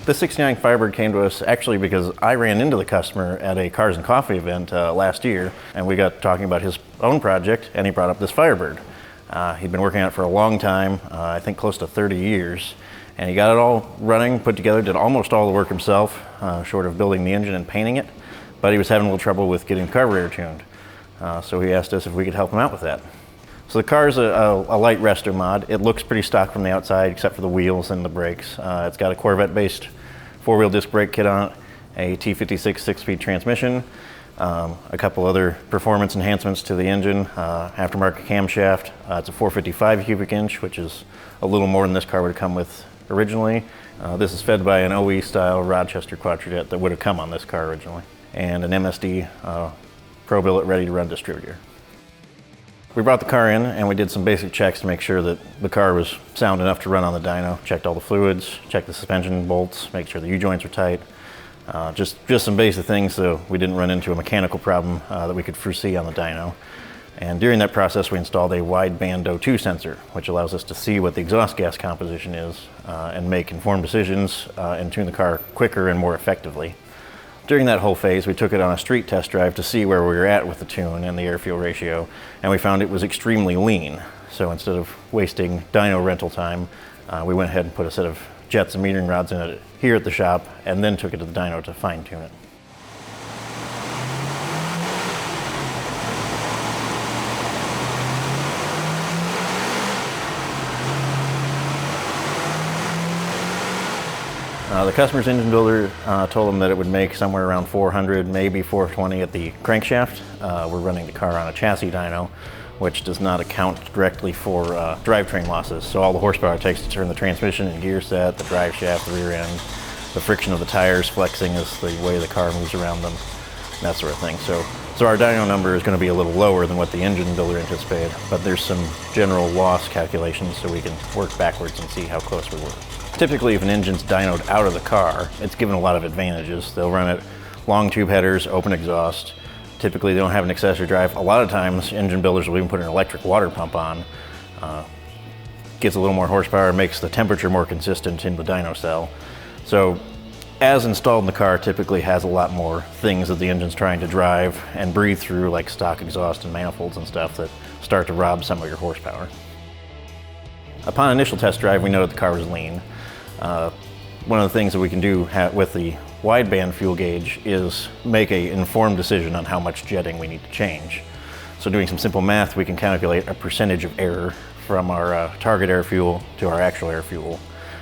The 69 Firebird came to us actually because I ran into the customer at a Cars and Coffee event last year, and we got talking about his own project, and he brought up this Firebird. He'd been working on it for a long time, I think close to 30 years, and he got it all running, put together, did almost all the work himself, short of building the engine and painting it, but he was having a little trouble with getting the carburetor tuned. So he asked us if we could help him out with that. So the car is a light resto mod. It looks pretty stock from the outside, except for the wheels and the brakes. It's got a Corvette-based four-wheel disc brake kit on it, a T-56 six-speed transmission, a couple other performance enhancements to the engine, aftermarket camshaft. It's a 455 cubic inch, which is a little more than this car would have come with originally. This is fed by an OE-style Rochester Quadrajet that would have come on this car originally, and an MSD Pro Billet ready-to-run distributor. We brought the car in and we did some basic checks to make sure that the car was sound enough to run on the dyno. Checked all the fluids, checked the suspension bolts, make sure the U-joints are tight. Just some basic things so we didn't run into a mechanical problem that we could foresee on the dyno. And during that process we installed a wideband O2 sensor, which allows us to see what the exhaust gas composition is and make informed decisions and tune the car quicker and more effectively. During that whole phase, we took it on a street test drive to see where we were at with the tune and the air-fuel ratio, and we found it was extremely lean. So instead of wasting dyno rental time, we went ahead and put a set of jets and metering rods in it here at the shop, and then took it to the dyno to fine-tune it. The customer's engine builder told him that it would make somewhere around 400, maybe 420 at the crankshaft. We're running the car on a chassis dyno, which does not account directly for drivetrain losses. So all the horsepower it takes to turn the transmission and gear set, the drive shaft, the rear end, the friction of the tires flexing is the way the car moves around them, that sort of thing. So our dyno number is going to be a little lower than what the engine builder anticipated, but there's some general loss calculations so we can work backwards and see how close we were. Typically, if an engine's dynoed out of the car, it's given a lot of advantages. They'll run it long tube headers, open exhaust. Typically, they don't have an accessory drive. A lot of times, engine builders will even put an electric water pump on. Gets a little more horsepower, makes the temperature more consistent in the dyno cell. So, as installed in the car, typically has a lot more things that the engine's trying to drive and breathe through, like stock exhaust and manifolds and stuff that start to rob some of your horsepower. Upon initial test drive, we know that the car was lean. One of the things that we can do with the wideband fuel gauge is make an informed decision on how much jetting we need to change. So doing some simple math, we can calculate a percentage of error from our target air fuel to our actual air fuel,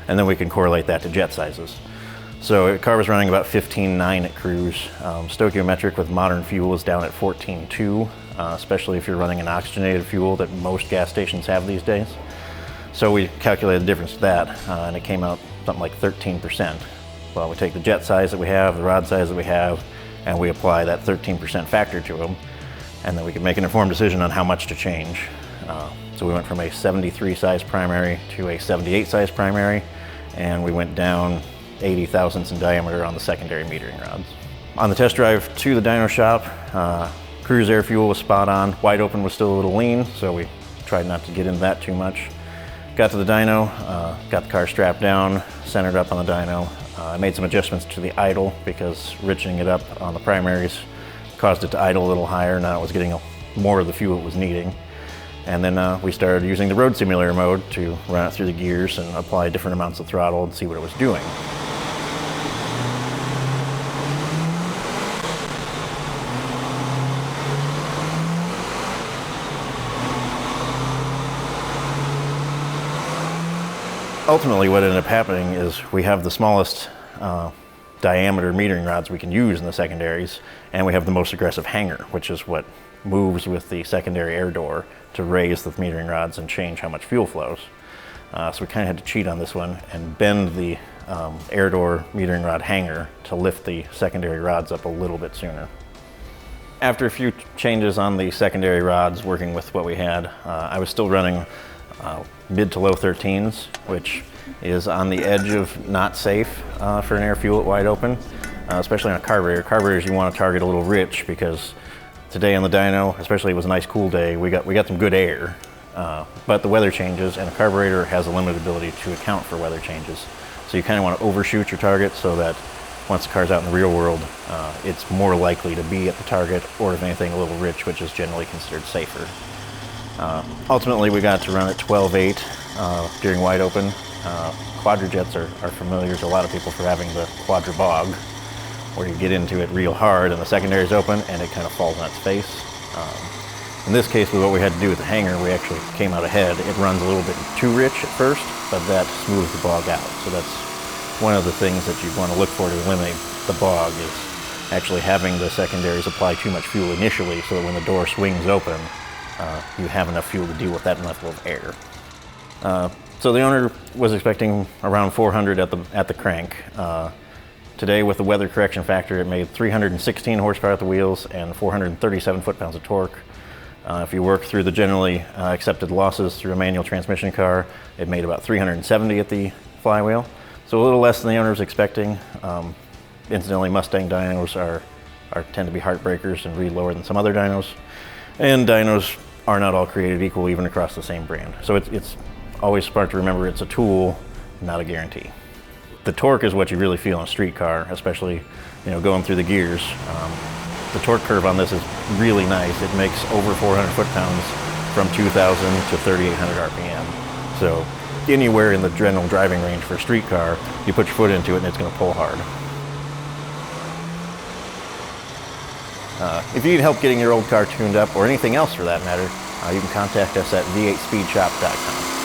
and then we can correlate that to jet sizes. So the car was running about 15.9 at cruise. Stoichiometric with modern fuel is down at 14.2, especially if you're running an oxygenated fuel that most gas stations have these days. So we calculated the difference to that, and it came out something like 13%. Well, we take the jet size that we have, the rod size that we have, and we apply that 13% factor to them, and then we can make an informed decision on how much to change. So we went from a 73 size primary to a 78 size primary, and we went down 80 thousandths in diameter on the secondary metering rods. On the test drive to the dyno shop, cruise air fuel was spot on. Wide open was still a little lean, so we tried not to get into that too much. Got to the dyno, got the car strapped down, centered up on the dyno. I made some adjustments to the idle because richening it up on the primaries caused it to idle a little higher. Now it was getting more of the fuel it was needing. And then we started using the road simulator mode to run it through the gears and apply different amounts of throttle and see what it was doing. Ultimately, what ended up happening is we have the smallest diameter metering rods we can use in the secondaries, and we have the most aggressive hanger, which is what moves with the secondary air door to raise the metering rods and change how much fuel flows. So we kind of had to cheat on this one and bend the air door metering rod hanger to lift the secondary rods up a little bit sooner. After a few changes on the secondary rods, working with what we had, I was still running mid to low 13s, which is on the edge of not safe for an air fuel at wide open, especially on a carburetor. Carburetors you want to target a little rich because today on the dyno, especially it was a nice cool day, we got some good air, but the weather changes and a carburetor has a limited ability to account for weather changes. So you kind of want to overshoot your target so that once the car's out in the real world, it's more likely to be at the target, or if anything, a little rich, which is generally considered safer. Ultimately, we got to run at 12.8 during wide open. Quadrajets are familiar to a lot of people for having the quadra bog, where you get into it real hard and the secondary is open and it kind of falls on its face. In this case, with what we had to do with the hanger, we actually came out ahead. It runs a little bit too rich at first, but that smooths the bog out. So that's one of the things that you want to look for to eliminate the bog, is actually having the secondaries apply too much fuel initially, so that when the door swings open, you have enough fuel to deal with that level of air. So the owner was expecting around 400 at the crank. Today, with the weather correction factor, it made 316 horsepower at the wheels and 437 foot-pounds of torque. If you work through the generally accepted losses through a manual transmission car, it made about 370 at the flywheel. So a little less than the owner was expecting. Incidentally, Mustang dynos tend to be heartbreakers and read lower than some other dynos. And dynos are not all created equal, even across the same brand. So it's always smart to remember it's a tool, not a guarantee. The torque is what you really feel in a street car, especially going through the gears. The torque curve on this is really nice. It makes over 400 foot-pounds from 2,000 to 3,800 RPM. So anywhere in the general driving range for a street car, you put your foot into it and it's going to pull hard. If you need help getting your old car tuned up, or anything else for that matter, you can contact us at V8speedshop.com.